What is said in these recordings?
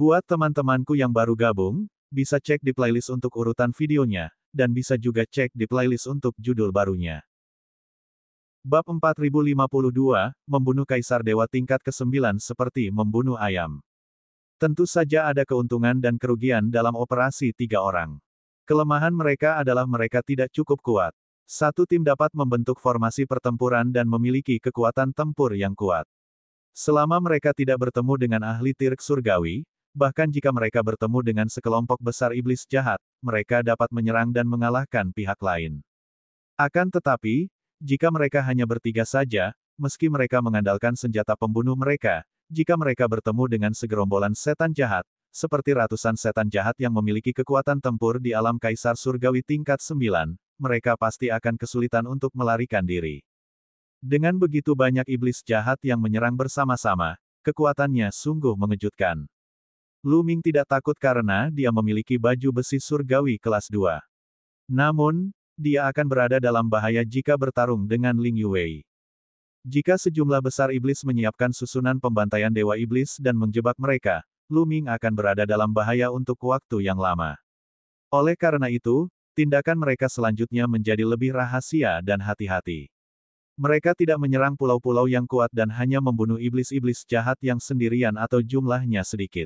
Buat teman-temanku yang baru gabung, bisa cek di playlist untuk urutan videonya, dan bisa juga cek di playlist untuk judul barunya. Bab 4052, Membunuh Kaisar Dewa tingkat ke-9 seperti membunuh ayam. Tentu saja ada keuntungan dan kerugian dalam operasi 3 orang. Kelemahan mereka adalah mereka tidak cukup kuat. Satu tim dapat membentuk formasi pertempuran dan memiliki kekuatan tempur yang kuat. Selama mereka tidak bertemu dengan ahli Tirk Surgawi, bahkan jika mereka bertemu dengan sekelompok besar iblis jahat, mereka dapat menyerang dan mengalahkan pihak lain. Akan tetapi, jika mereka hanya bertiga saja, meski mereka mengandalkan senjata pembunuh mereka, jika mereka bertemu dengan segerombolan setan jahat, seperti ratusan setan jahat yang memiliki kekuatan tempur di alam Kaisar Surgawi tingkat 9, mereka pasti akan kesulitan untuk melarikan diri. Dengan begitu banyak iblis jahat yang menyerang bersama-sama, kekuatannya sungguh mengejutkan. Lu Ming tidak takut karena dia memiliki baju besi surgawi kelas 2. Namun, dia akan berada dalam bahaya jika bertarung dengan Ling Yuwei. Jika sejumlah besar iblis menyiapkan susunan pembantaian dewa iblis dan menjebak mereka, Lu Ming akan berada dalam bahaya untuk waktu yang lama. Oleh karena itu, tindakan mereka selanjutnya menjadi lebih rahasia dan hati-hati. Mereka tidak menyerang pulau-pulau yang kuat dan hanya membunuh iblis-iblis jahat yang sendirian atau jumlahnya sedikit.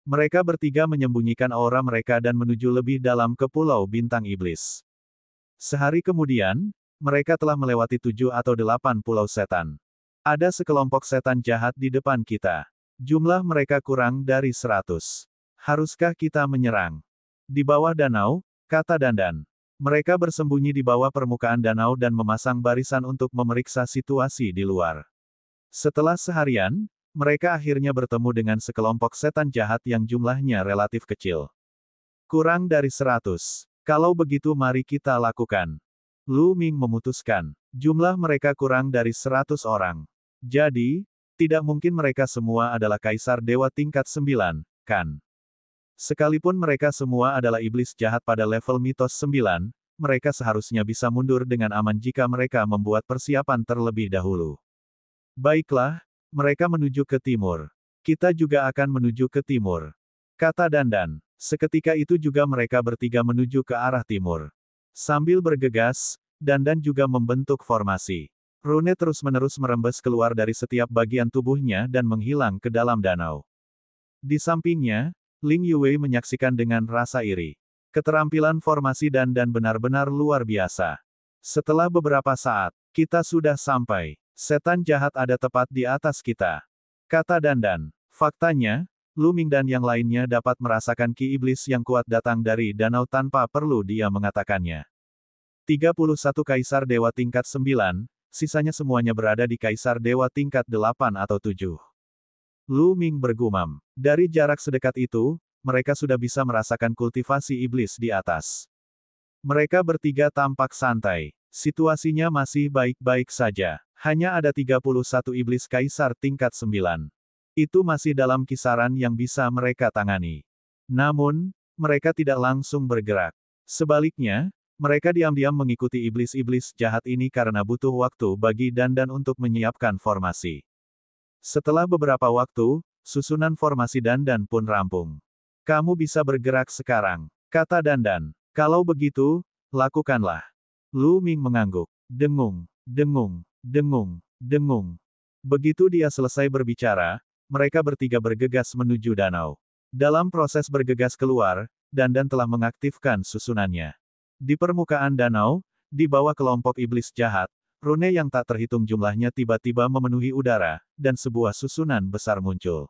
Mereka bertiga menyembunyikan aura mereka dan menuju lebih dalam ke Pulau Bintang Iblis. Sehari kemudian, mereka telah melewati 7 atau 8 pulau setan. Ada sekelompok setan jahat di depan kita. Jumlah mereka kurang dari 100. Haruskah kita menyerang? Di bawah danau, kata Dandan. Mereka bersembunyi di bawah permukaan danau dan memasang barisan untuk memeriksa situasi di luar. Setelah seharian, mereka akhirnya bertemu dengan sekelompok setan jahat yang jumlahnya relatif kecil. Kurang dari 100. Kalau begitu mari kita lakukan. Lu Ming memutuskan. Jumlah mereka kurang dari 100 orang. Jadi, tidak mungkin mereka semua adalah kaisar dewa tingkat 9, kan? Sekalipun mereka semua adalah iblis jahat pada level mitos 9, mereka seharusnya bisa mundur dengan aman jika mereka membuat persiapan terlebih dahulu. Baiklah, mereka menuju ke timur. Kita juga akan menuju ke timur, kata Dandan. Seketika itu juga mereka bertiga menuju ke arah timur. Sambil bergegas, Dandan juga membentuk formasi. Rune terus-menerus merembes keluar dari setiap bagian tubuhnya dan menghilang ke dalam danau. Di sampingnya, Ling Yuwei menyaksikan dengan rasa iri. Keterampilan formasi Dandan benar-benar luar biasa. Setelah beberapa saat, kita sudah sampai. Setan jahat ada tepat di atas kita, kata Dandan. Faktanya, Lu Ming dan yang lainnya dapat merasakan ki iblis yang kuat datang dari danau tanpa perlu dia mengatakannya. 31 Kaisar Dewa tingkat 9, sisanya semuanya berada di Kaisar Dewa tingkat 8 atau 7. Lu Ming bergumam. Dari jarak sedekat itu, mereka sudah bisa merasakan kultivasi iblis di atas. Mereka bertiga tampak santai. Situasinya masih baik-baik saja. Hanya ada 31 iblis kaisar tingkat 9. Itu masih dalam kisaran yang bisa mereka tangani. Namun, mereka tidak langsung bergerak. Sebaliknya, mereka diam-diam mengikuti iblis-iblis jahat ini karena butuh waktu bagi Dandan untuk menyiapkan formasi. Setelah beberapa waktu, susunan formasi Dandan pun rampung. Kamu bisa bergerak sekarang, kata Dandan. Kalau begitu, lakukanlah. Lu Ming mengangguk. Dengung, dengung. Dengung, dengung. Begitu dia selesai berbicara, mereka bertiga bergegas menuju danau. Dalam proses bergegas keluar, Dandan telah mengaktifkan susunannya. Di permukaan danau, di bawah kelompok iblis jahat, rune yang tak terhitung jumlahnya tiba-tiba memenuhi udara, dan sebuah susunan besar muncul.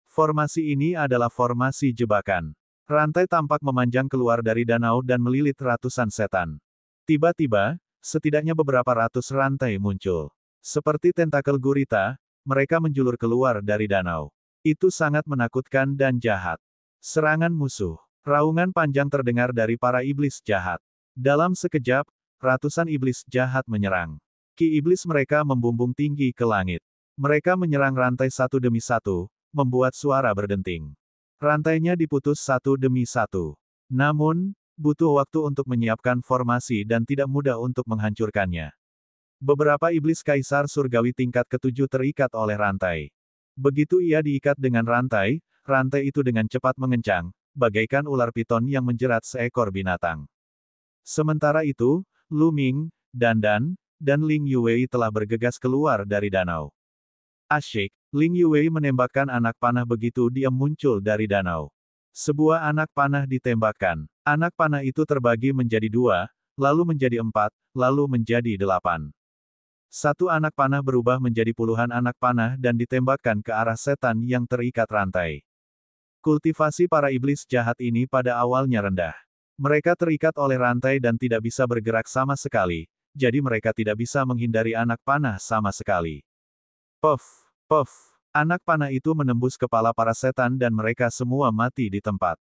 Formasi ini adalah formasi jebakan. Rantai tampak memanjang keluar dari danau dan melilit ratusan setan. Tiba-tiba, setidaknya beberapa ratus rantai muncul. Seperti tentakel gurita, mereka menjulur keluar dari danau. Itu sangat menakutkan dan jahat. Serangan musuh. Raungan panjang terdengar dari para iblis jahat. Dalam sekejap, ratusan iblis jahat menyerang. Ki iblis mereka membumbung tinggi ke langit. Mereka menyerang rantai satu demi satu, membuat suara berdenting. Rantainya diputus satu demi satu. Namun, butuh waktu untuk menyiapkan formasi dan tidak mudah untuk menghancurkannya. Beberapa iblis kaisar surgawi tingkat ke-7 terikat oleh rantai. Begitu ia diikat dengan rantai, rantai itu dengan cepat mengencang, bagaikan ular piton yang menjerat seekor binatang. Sementara itu, Lu Ming, Dan, dan Ling Yuwei telah bergegas keluar dari danau. Asyik, Ling Yuwei menembakkan anak panah begitu dia muncul dari danau. Sebuah anak panah ditembakkan. Anak panah itu terbagi menjadi 2, lalu menjadi 4, lalu menjadi 8. Satu anak panah berubah menjadi puluhan anak panah dan ditembakkan ke arah setan yang terikat rantai. Kultivasi para iblis jahat ini pada awalnya rendah. Mereka terikat oleh rantai dan tidak bisa bergerak sama sekali, jadi mereka tidak bisa menghindari anak panah sama sekali. Puff, puff. Anak panah itu menembus kepala para setan dan mereka semua mati di tempat.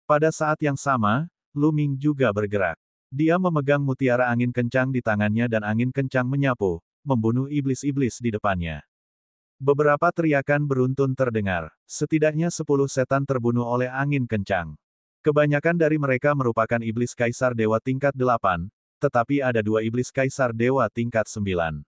Pada saat yang sama, Lu Ming juga bergerak. Dia memegang mutiara angin kencang di tangannya dan angin kencang menyapu, membunuh iblis-iblis di depannya. Beberapa teriakan beruntun terdengar. Setidaknya 10 setan terbunuh oleh angin kencang. Kebanyakan dari mereka merupakan iblis kaisar dewa tingkat 8, tetapi ada 2 iblis kaisar dewa tingkat 9.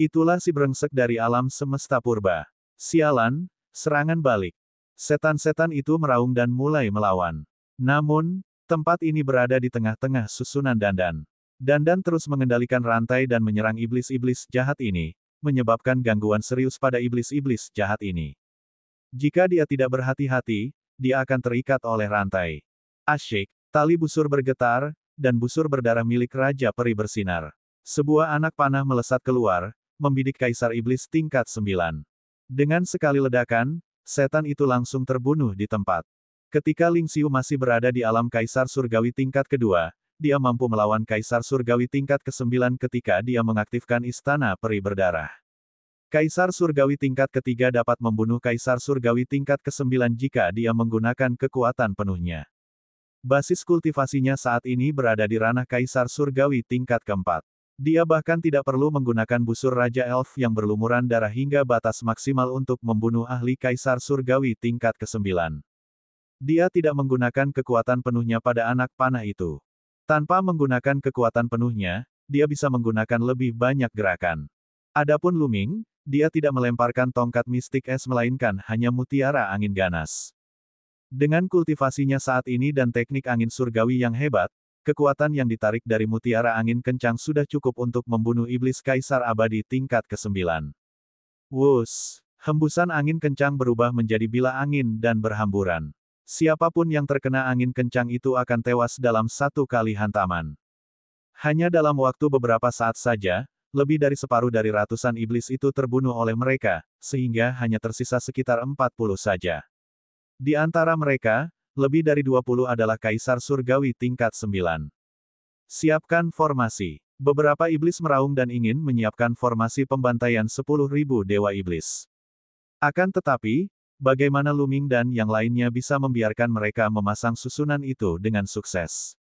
Itulah si brengsek dari alam semesta purba. Sialan, serangan balik. Setan-setan itu meraung dan mulai melawan. Namun, tempat ini berada di tengah-tengah susunan Dandan. Dandan terus mengendalikan rantai dan menyerang iblis-iblis jahat ini, menyebabkan gangguan serius pada iblis-iblis jahat ini. Jika dia tidak berhati-hati, dia akan terikat oleh rantai. Asyik, tali busur bergetar, dan busur berdarah milik Raja Peri bersinar. Sebuah anak panah melesat keluar, membidik Kaisar Iblis tingkat 9. Dengan sekali ledakan, setan itu langsung terbunuh di tempat. Ketika Ling Xiu masih berada di alam Kaisar Surgawi tingkat kedua, dia mampu melawan Kaisar Surgawi tingkat ke-9 ketika dia mengaktifkan Istana Peri Berdarah. Kaisar Surgawi tingkat ketiga dapat membunuh Kaisar Surgawi tingkat ke-9 jika dia menggunakan kekuatan penuhnya. Basis kultivasinya saat ini berada di ranah Kaisar Surgawi tingkat keempat. Dia bahkan tidak perlu menggunakan busur Raja Elf yang berlumuran darah hingga batas maksimal untuk membunuh ahli Kaisar Surgawi tingkat ke-9. Dia tidak menggunakan kekuatan penuhnya pada anak panah itu. Tanpa menggunakan kekuatan penuhnya, dia bisa menggunakan lebih banyak gerakan. Adapun Lu Ming, dia tidak melemparkan tongkat mistik es melainkan hanya mutiara angin ganas. Dengan kultivasinya saat ini dan teknik angin surgawi yang hebat, kekuatan yang ditarik dari mutiara angin kencang sudah cukup untuk membunuh iblis kaisar abadi tingkat ke-9. Wus! Hembusan angin kencang berubah menjadi bila angin dan berhamburan. Siapapun yang terkena angin kencang itu akan tewas dalam satu kali hantaman. Hanya dalam waktu beberapa saat saja, lebih dari separuh dari ratusan iblis itu terbunuh oleh mereka, sehingga hanya tersisa sekitar 40 saja. Di antara mereka, lebih dari 20 adalah Kaisar Surgawi tingkat 9. Siapkan formasi. Beberapa iblis meraung dan ingin menyiapkan formasi pembantaian 10.000 dewa iblis. Akan tetapi, bagaimana Lu Ming dan yang lainnya bisa membiarkan mereka memasang susunan itu dengan sukses?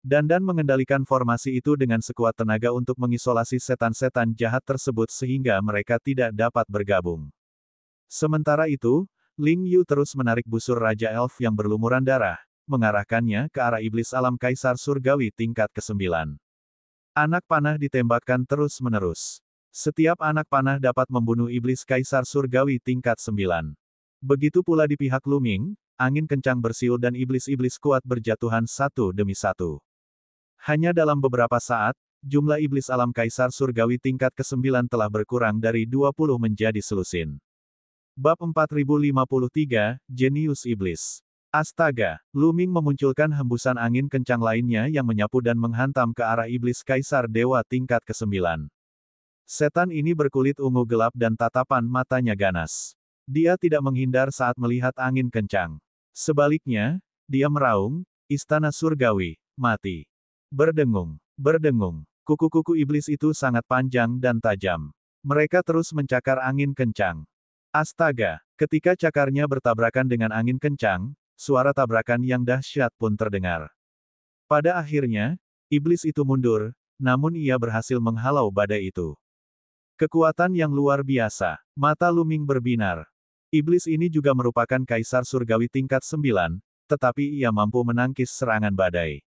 Dandan mengendalikan formasi itu dengan sekuat tenaga untuk mengisolasi setan-setan jahat tersebut sehingga mereka tidak dapat bergabung. Sementara itu, Ling Yu terus menarik busur Raja Elf yang berlumuran darah, mengarahkannya ke arah iblis alam Kaisar Surgawi tingkat ke-9. Anak panah ditembakkan terus-menerus. Setiap anak panah dapat membunuh iblis Kaisar Surgawi tingkat 9. Begitu pula di pihak Lu Ming, angin kencang bersiul dan iblis-iblis kuat berjatuhan satu demi satu. Hanya dalam beberapa saat, jumlah iblis alam Kaisar Surgawi tingkat ke-9 telah berkurang dari 20 menjadi selusin. Bab 4053, Jenius Iblis. Astaga, Lu Ming memunculkan hembusan angin kencang lainnya yang menyapu dan menghantam ke arah iblis Kaisar Dewa tingkat ke-9. Setan ini berkulit ungu gelap dan tatapan matanya ganas. Dia tidak menghindar saat melihat angin kencang. Sebaliknya, dia meraung, Istana Surgawi, mati. Berdengung, berdengung. Kuku-kuku iblis itu sangat panjang dan tajam. Mereka terus mencakar angin kencang. Astaga, ketika cakarnya bertabrakan dengan angin kencang, suara tabrakan yang dahsyat pun terdengar. Pada akhirnya, iblis itu mundur, namun ia berhasil menghalau badai itu. Kekuatan yang luar biasa. Mata Lu Ming berbinar. Iblis ini juga merupakan Kaisar Surgawi tingkat 9, tetapi ia mampu menangkis serangan badai.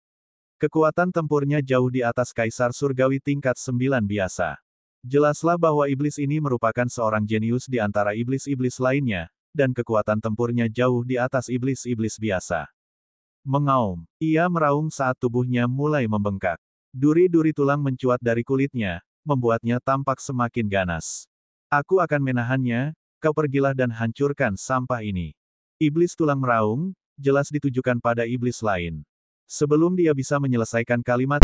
Kekuatan tempurnya jauh di atas Kaisar Surgawi tingkat 9 biasa. Jelaslah bahwa iblis ini merupakan seorang jenius di antara iblis-iblis lainnya, dan kekuatan tempurnya jauh di atas iblis-iblis biasa. Mengaum. Ia meraung saat tubuhnya mulai membengkak. Duri-duri tulang mencuat dari kulitnya, membuatnya tampak semakin ganas. Aku akan menahannya, kau pergilah dan hancurkan sampah ini. Iblis tulang meraung, jelas ditujukan pada iblis lain. Sebelum dia bisa menyelesaikan kalimat